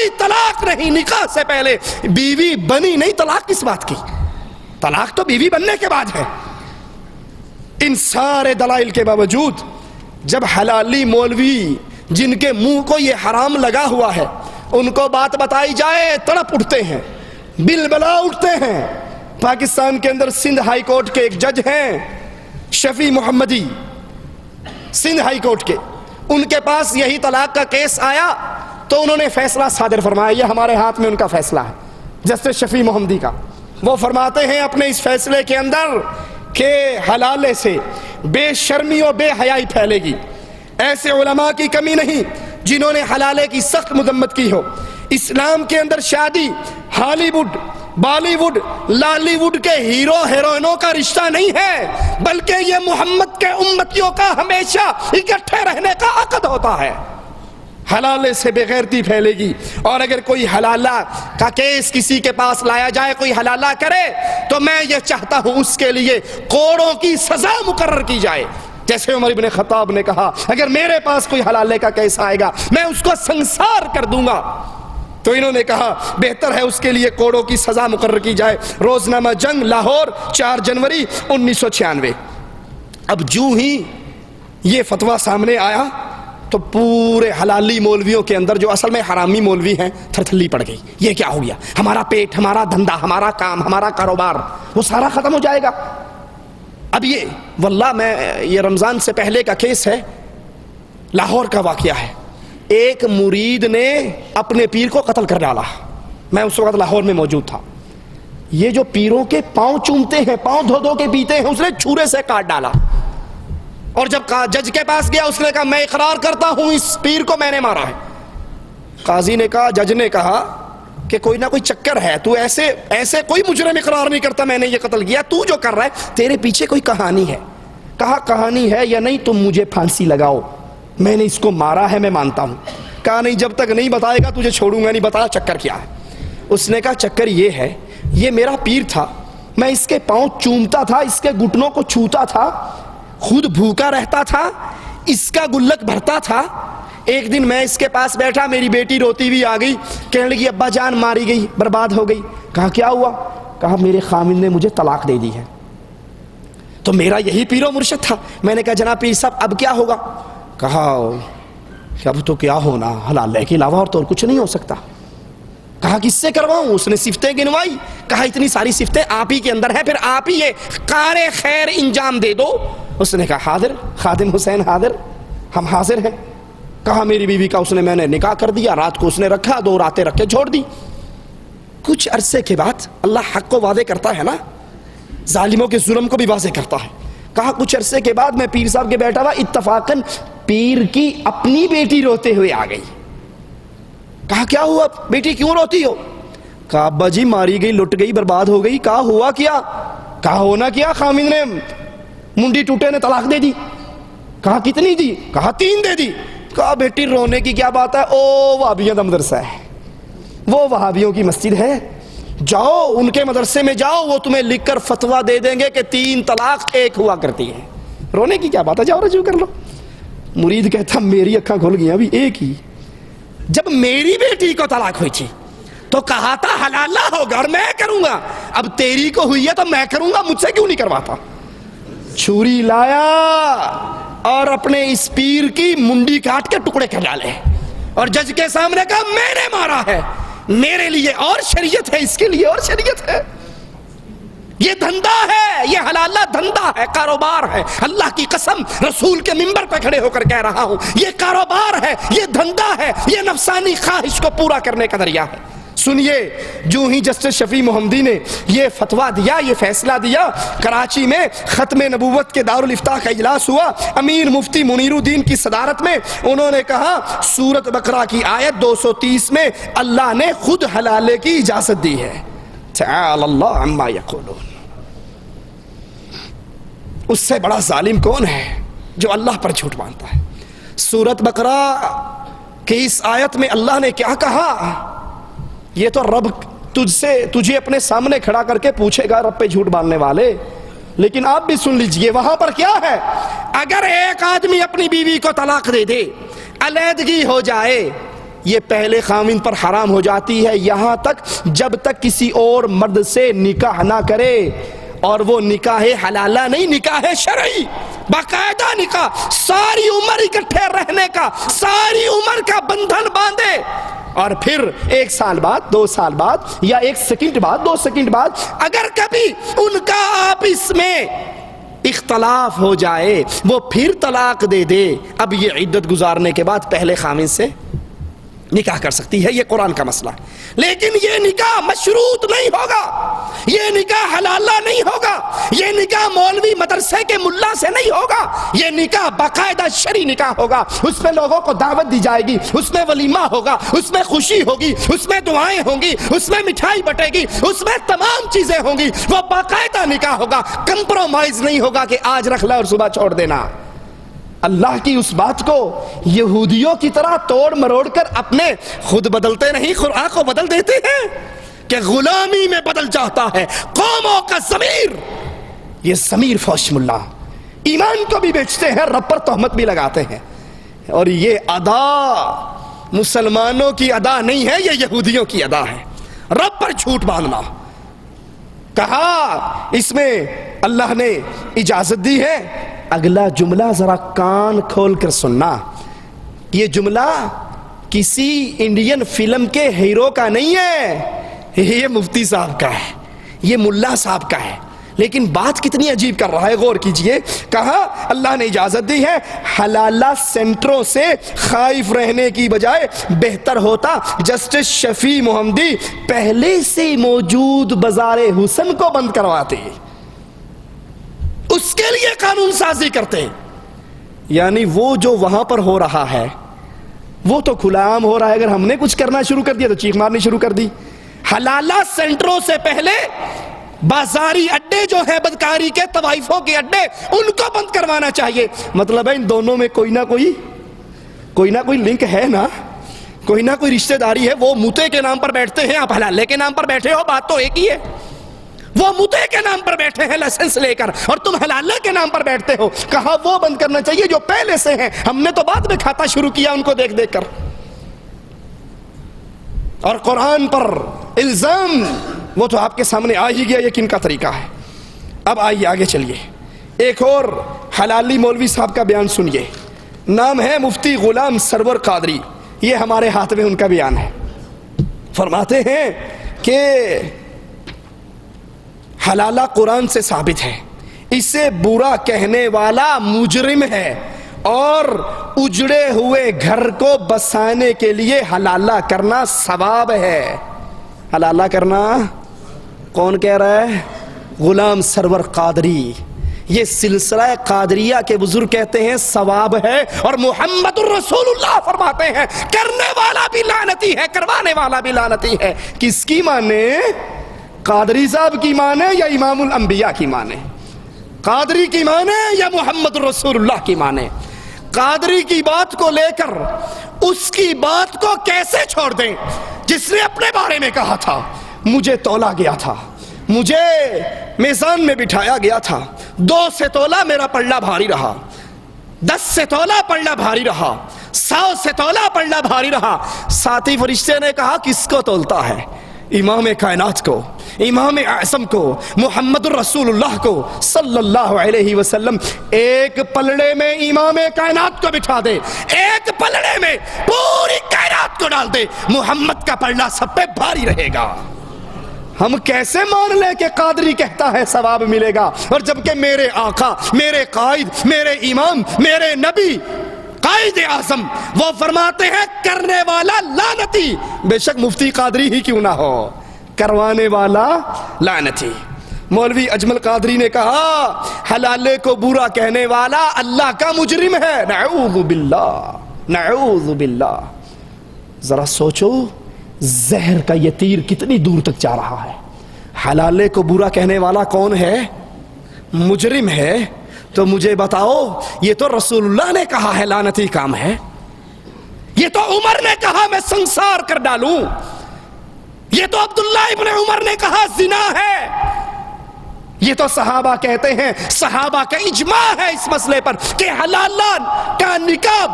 کوئی طلاق نہیں، نکاح سے پہلے بیوی بنی نہیں، طلاق کس بات کی؟ طلاق تو بیوی بننے کے بعد ہے۔ ان سارے دلائل کے باوجود جب حلالی مولوی جن کے منہ کو یہ حرام لگا ہوا ہے ان کو بات بتائی جائے تڑپ اٹھتے ہیں، بلبلا اٹھتے ہیں۔ پاکستان کے اندر سندھ ہائی کورٹ کے ایک جج ہیں شفیع محمدی، سندھ ہائی کورٹ کے، ان کے پاس یہی طلاق کا کیس آیا تو انہوں نے فیصلہ صادر فرمایا، یہ ہمارے ہاتھ میں ان کا فیصلہ ہے جسٹس شفیع محمدی کا۔ وہ فرماتے ہیں اپنے اس فیصلے کے اندر کہ حلالے سے بے شرمی و بے حیائی پھیلے گی۔ ایسے علماء کی کمی نہیں جنہوں نے حلالے کی سخت مذمت کی ہو۔ اسلام کے اندر شادی Hollywood, Bollywood, Lollywood کے ہیرو ہیروئنوں کا رشتہ نہیں ہے، بلکہ یہ محمد کے امتیوں کا ہمیشہ اکٹھے رہنے کا عقد ہوتا ہے۔ حلالے سے بے غیرتی پھیلے گی، اور اگر کوئی حلالہ کا کیس کسی کے پاس لایا جائے، کوئی حلالہ کرے، تو میں یہ چاہتا ہوں اس کے لیے کوڑوں کی سزا مقرر کی جائے۔ جیسے عمر ابن خطاب نے کہا اگر میرے پاس کوئی حلالے کا کیس آئے گا میں اس کو سنسار کر دوں گا، تو انہوں نے کہا بہتر ہے اس کے لیے کوڑوں کی سزا مقرر کی جائے۔ روزنامہ جنگ لاہور 4 جنوری 1996۔ اب جو ہی یہ فتویٰ سامنے آیا تو پورے حلالی مولویوں کے اندر جو اصل میں حرامی مولوی ہیں تھرتھلی پڑ گئی، یہ کیا ہو گیا؟ ہمارا پیٹ، ہمارا دھندا، ہمارا کام، ہمارا کاروبار وہ سارا ختم ہو جائے گا۔ اب یہ واللہ یہ رمضان سے پہلے کا کیس ہے، لاہور کا واقعہ ہے۔ ایک مرید نے اپنے پیر کو قتل کر ڈالا، میں اس وقت لاہور میں موجود تھا۔ یہ جو پیروں کے پاؤں چومتے ہیں، پاؤں دھو دھو کے پیتے ہیں، اس نے چھورے سے کاٹ ڈالا، اور جب جج کے پاس گیا اس نے کہا میں اقرار کرتا ہوں اس پیر کو میں نے مارا ہے۔ قاضی نے کہا، جج نے کہا کہ کوئی نہ کوئی چکر ہے، تو ایسے کوئی مجرم اقرار نہیں کرتا میں نے یہ قتل کیا، تو جو کر رہا ہے تیرے پیچھے کوئی کہانی ہے۔ کہا کہانی ہے یا نہیں تم مجھے پھانسی لگاؤ، میں نے اس کو مارا ہے میں مانتا ہوں۔ کہا نہیں جب تک نہیں بتائے گا تجھے چھوڑوں گا نہیں، بتایا چکر کیا ہے۔ اس نے کہا چکر یہ ہے، یہ میرا پیر تھا، میں اس کے پاؤں چومتا تھا، اس کے گھٹنوں کو چھوتا تھا، خود بھوکا رہتا تھا، اس کا گلک بھرتا تھا۔ ایک دن میں اس کے پاس بیٹھا، میری بیٹی روتی ہوئی آ گئی، کہنے لگی ابا جان ماری گئی، برباد ہو گئی۔ کہا کیا ہوا؟ کہا میرے خامن نے مجھے طلاق دے دی ہے۔ تو میرا یہی پیر و مرشد تھا۔ میں نے کہا جناب پیر صاحب اب کیا ہوگا؟ کہا کہ اب تو کیا ہونا، حلالے کے علاوہ اور تو کچھ نہیں ہو سکتا۔ کہا کس سے کرواؤں؟ اس نے صفتیں گنوائی۔ کہا اتنی ساری صفتیں آپ ہی کے اندر ہیں، پھر آپ ہی یہ کار خیر انجام دے دو۔ اس نے کہا حاضر، خادم حسین حاضر، ہم حاضر ہیں۔ کہا میری بیوی کا میں نے نکاح کر دیا، رات کو اس نے رکھا، 2 راتیں رکھ کے چھوڑ دی۔ کچھ عرصے کے بعد اللہ حق کو واضح کرتا ہے نا، ظالموں کے ظلم کو بھی واضح کرتا ہے۔ کہا کچھ عرصے کے بعد میں پیر صاحب کے بیٹھا ہوا، اتفاقاً پیر کی اپنی بیٹی روتے ہوئے آ گئی۔ کہا کیا ہوا بیٹی کیوں روتی ہو؟ کہا ابا جی ماری گئی، لٹ گئی، برباد ہو گئی۔ کہا ہوا کیا؟ کہا ہونا کیا، خامن نے منڈی ٹوٹے نے طلاق دے دی۔ کہا کتنی دی؟ کہا 3 دے دی۔ کہا بیٹی رونے کی کیا بات ہے، او وہابیوں کا مدرسہ ہے، وہ وہابیوں کی مسجد ہے، جاؤ ان کے مدرسے میں جاؤ، وہ تمہیں لکھ کر فتویٰ دے دیں گے کہ 3 طلاق ایک ہوا کرتی ہے، رونے کی کیا بات ہے، جاؤ رجوع کر لو۔ مرید کہتا میری اکھاں کھل گئی ابھی ایک ہی، جب میری بیٹی کو طلاق ہوئی تھی تو کہا تھا حلالہ ہوگا اور میں کروں گا، اب تیری کو ہوئی ہے تو میں کروں گا، مجھ سے کیوں نہیں کرواتا؟ چھری لایا اور اپنے اس پیر کی منڈی کاٹ کے ٹکڑے کر ڈالے، اور جج کے سامنے کہا میں نے مارا ہے، میرے لیے اور شریعت ہے، اس کے لیے اور شریعت ہے۔ یہ دھندا ہے، یہ حلالہ دھندا ہے، کاروبار ہے، اللہ کی قسم رسول کے منبر پہ کھڑے ہو کر کہہ رہا ہوں، یہ کاروبار ہے، یہ دھندا ہے، یہ نفسانی خواہش کو پورا کرنے کا ذریعہ ہے۔ سنیے، جو ہی جسٹس شفیع محمدی نے یہ فتویٰ دیا، یہ فیصلہ دیا، کراچی میں ختم نبوت کے دارالافتاء کا اجلاس ہوا، امیر مفتی منیر الدین کی صدارت میں، انہوں نے کہا سورۃ بقرہ کی آیت 230 میں اللہ نے خود حلالے کی اجازت دی ہے، تعالی اللہ عما یقولون۔ اس سے بڑا ظالم کون ہے جو اللہ پر جھوٹ باندھتا ہے؟ سورۃ بقرہ کی اس آیت میں اللہ نے کیا کہا؟ یہ تو رب تجھے اپنے سامنے کھڑا کر کے پوچھے گا، رب پہ جھوٹ باندھنے والے، لیکن آپ بھی سن لیجئے وہاں پر کیا ہے۔ اگر ایک آدمی اپنی بیوی کو طلاق دے دے، علیحدگی ہو جائے، یہ پہلے خاوند پر حرام ہو جاتی ہے یہاں تک جب تک کسی اور مرد سے نکاح نہ کرے، اور وہ نکاح حلالہ نہیں، نکاح شرعی، باقاعدہ نکاح، ساری عمر اکٹھے رہنے کا، ساری عمر کا بندھن باندھے، اور پھر 1 سال بعد، 2 سال بعد، یا 1 سیکنڈ بعد، 2 سیکنڈ بعد اگر کبھی ان کا آپس میں اختلاف ہو جائے وہ پھر طلاق دے دے، اب یہ عدت گزارنے کے بعد پہلے خامن سے نکاح کر سکتی ہے، یہ قرآن کا مسئلہ ہے۔ لیکن یہ نکاح مشروط نہیں ہوگا، یہ نکاح حلالہ نہیں ہوگا، یہ نکاح مولوی مدرسے کے ملا سے نہیں ہوگا، یہ نکاح باقاعدہ شرعی نکاح ہوگا، اس میں لوگوں کو دعوت دی جائے گی، اس میں ولیمہ ہوگا، اس میں خوشی ہوگی، اس میں دعائیں ہوں گی، اس میں مٹھائی بٹے گی، اس میں تمام چیزیں ہوں گی، وہ باقاعدہ نکاح ہوگا، کمپرومائز نہیں ہوگا کہ آج رکھ لے اور صبح چھوڑ دینا۔ اللہ کی اس بات کو یہودیوں کی طرح توڑ مروڑ کر اپنے خود بدلتے نہیں، قرآن کو بدل دیتے ہیں کہ غلامی میں بدل جاتا ہے قوموں کا ضمیر۔ یہ ضمیر فوش ملا ایمان کو بھی بیچتے ہیں، رب پر تہمت بھی لگاتے ہیں، اور یہ ادا مسلمانوں کی ادا نہیں ہے، یہ یہودیوں کی ادا ہے، رب پر جھوٹ باندھنا۔ کہا اس میں اللہ نے اجازت دی ہے، اگلا جملہ ذرا کان کھول کر سننا، یہ جملہ کسی انڈین فلم کے ہیرو کا نہیں ہے، یہ مفتی صاحب کا ہے، یہ ملا صاحب کا ہے، لیکن بات کتنی عجیب کر رہا ہے، غور کیجئے۔ کہا اللہ نے اجازت دی ہے، حلالہ سینٹروں سے خائف رہنے کی بجائے بہتر ہوتا جسٹس شفیع محمدی پہلے سے موجود بازار حسن کو بند کرواتے، اس کے لیے قانون سازی کرتے۔ یعنی وہ جو وہاں پر ہو رہا ہے وہ تو کھلا عام ہو رہا ہے، اگر ہم نے کچھ کرنا شروع کر دیا تو چیخ مارنی شروع کر دی۔ حلالہ سینٹروں سے پہلے بازاری اڈے جو ہے بدکاری کے، طوائفوں کے اڈے، ان کو بند کروانا چاہیے۔ مطلب ہے ان دونوں میں کوئی نہ کوئی لنک ہے نا، کوئی نہ کوئی رشتہ داری ہے۔ وہ موتے کے نام پر بیٹھتے ہیں، آپ حلالے کے نام پر بیٹھے ہو، بات تو ایک ہی ہے۔ وہ موتے کے نام پر بیٹھے ہیں لائسنس لے کر، اور تم حلالے کے نام پر بیٹھتے ہو۔ کہا وہ بند کرنا چاہیے جو پہلے سے ہیں، ہم نے تو بعد میں کھاتا شروع کیا ان کو دیکھ دیکھ کر۔ اور قرآن پر الزام وہ تو آپ کے سامنے آ ہی گیا یہ کن کا طریقہ ہے۔ اب آئیے آگے چلیے، ایک اور حلالی مولوی صاحب کا بیان سنیے، نام ہے مفتی غلام سرور قادری، یہ ہمارے ہاتھ میں ان کا بیان ہے۔ فرماتے ہیں کہ حلالہ قرآن سے ثابت ہے، اسے برا کہنے والا مجرم ہے، اور اجڑے ہوئے گھر کو بسانے کے لیے حلالہ کرنا ثواب ہے۔ حلالہ کرنا کون کہہ رہا ہے؟ غلام سرور قادری۔ یہ سلسلہ قادریہ کے بزرگ کہتے ہیں ثواب ہے، اور محمد الرسول اللہ فرماتے ہیں کرنے والا بھی لعنتی ہے، کروانے والا بھی لعنتی ہے۔ کس کی مانے؟ قادری صاحب کی مانے یا امام الانبیاء کی مانے؟ قادری کی مانے یا محمد الرسول اللہ کی مانے؟ قادری کی بات کو لے کر اس کی بات کو کیسے چھوڑ دیں جس نے اپنے بارے میں کہا تھا مجھے تولا گیا تھا، مجھے میزان میں بٹھایا گیا تھا، 2 سے تولا میرا پلڑا بھاری رہا، 10 سے تولا پلڑا بھاری رہا، 100 سے تولا پلڑا بھاری رہا۔ ساتھی فرشتے نے کہا کس کو تولتا ہے؟ امام کائنات کو، امام اعظم کو، محمد الرسول اللہ کو صلی اللہ علیہ وسلم۔ ایک پلڑے میں امام کائنات کو بٹھا دے، ایک پلڑے میں پوری کائنات کو ڈال دے، محمد کا پلڑا سب پہ بھاری رہے گا۔ ہم کیسے مان لیں کہ قادری کہتا ہے ثواب ملے گا، اور جبکہ میرے آقا، میرے قائد، میرے امام، میرے نبی، قائد اعظم وہ فرماتے ہیں کرنے والا لعنتی، بے شک مفتی قادری ہی کیوں نہ ہو، کروانے والا لعنتی۔ مولوی اجمل قادری نے کہا حلالے کو برا کہنے والا اللہ کا مجرم ہے، نعوذ باللہ، نعوذ باللہ۔ ذرا سوچو زہر کا یہ تیر کتنی دور تک جا رہا ہے۔ حلالے کو برا کہنے والا کون ہے؟ مجرم ہے۔ تو مجھے بتاؤ، یہ تو رسول اللہ نے کہا ہے لعنتی کام ہے، یہ تو عمر نے کہا میں سنسار کر ڈالوں، یہ تو عبداللہ ابن عمر نے کہا زنا ہے، یہ تو صحابہ کہتے ہیں، صحابہ کا اجماع ہے اس مسئلے پر کہ حلالہ کا نکاح